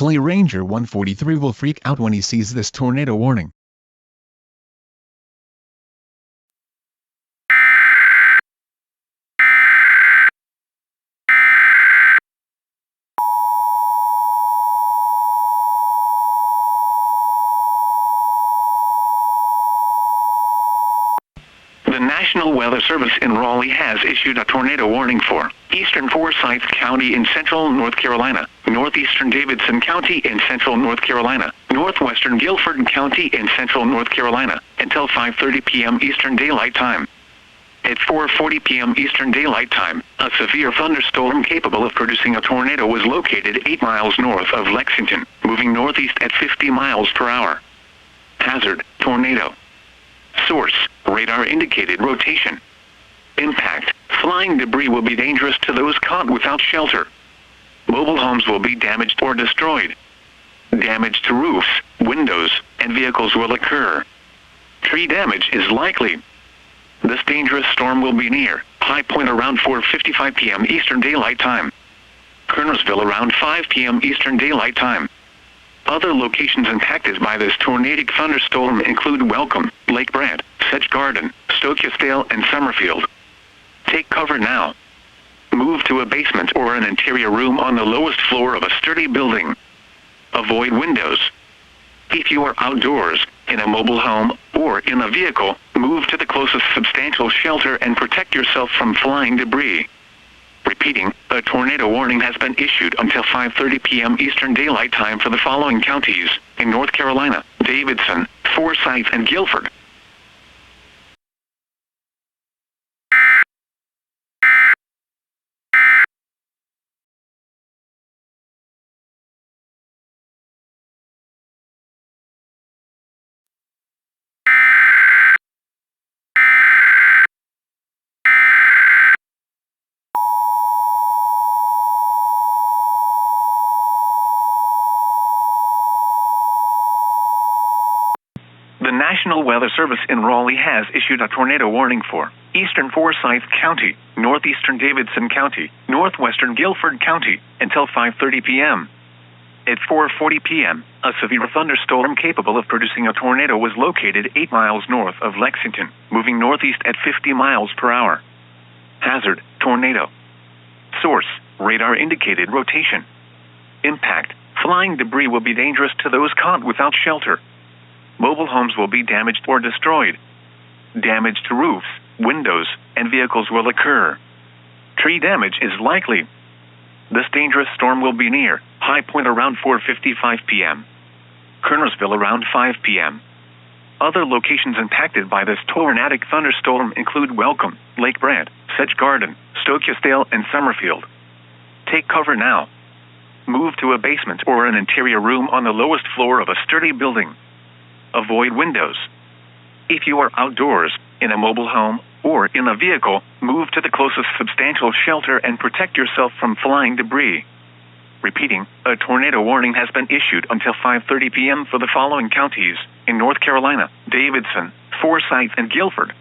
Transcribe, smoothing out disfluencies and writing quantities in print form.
Clay Ranger 143 will freak out when he sees this tornado warning. The National Weather Service in Raleigh has issued a tornado warning for eastern Forsyth County in central North Carolina, northeastern Davidson County in central North Carolina, northwestern Guilford County in central North Carolina, until 5:30 p.m. Eastern Daylight Time. At 4:40 p.m. Eastern Daylight Time, a severe thunderstorm capable of producing a tornado was located 8 miles north of Lexington, moving northeast at 50 miles per hour. Hazard: tornado. Source: radar indicated rotation. Impact: flying debris will be dangerous to those caught without shelter. Mobile homes will be damaged or destroyed. Damage to roofs, windows, and vehicles will occur. Tree damage is likely. This dangerous storm will be near high point around 4:55 p.m. Eastern Daylight Time. Kernersville around 5 p.m. Eastern Daylight Time. Other locations impacted by this tornadic thunderstorm include Welcome, Lake Brant, Sedge Garden, Stokesdale, and Summerfield. Take cover now. Move to a basement or an interior room on the lowest floor of a sturdy building. Avoid windows. If you are outdoors, in a mobile home, or in a vehicle, move to the closest substantial shelter and protect yourself from flying debris. Repeating, a tornado warning has been issued until 5:30 p.m. Eastern Daylight Time for the following counties in North Carolina: Davidson, Forsyth, and Guilford. The National Weather Service in Raleigh has issued a tornado warning for eastern Forsyth County, northeastern Davidson County, northwestern Guilford County, until 5:30 p.m. At 4:40 p.m., a severe thunderstorm capable of producing a tornado was located 8 miles north of Lexington, moving northeast at 50 miles per hour. Hazard: tornado. Source: radar indicated rotation. Impact: flying debris will be dangerous to those caught without shelter. Mobile homes will be damaged or destroyed. Damage to roofs, windows, and vehicles will occur. Tree damage is likely. This dangerous storm will be near high point around 4:55 p.m. Kernersville around 5 p.m. Other locations impacted by this tornadic thunderstorm include Welcome, Lake Brant, Sedge Garden, Stokesdale, and Summerfield. Take cover now. Move to a basement or an interior room on the lowest floor of a sturdy building. Avoid windows. If you are outdoors, in a mobile home, or in a vehicle, move to the closest substantial shelter and protect yourself from flying debris. Repeating, a tornado warning has been issued until 5:30 p.m. for the following counties in North Carolina: Davidson, Forsyth, and Guilford.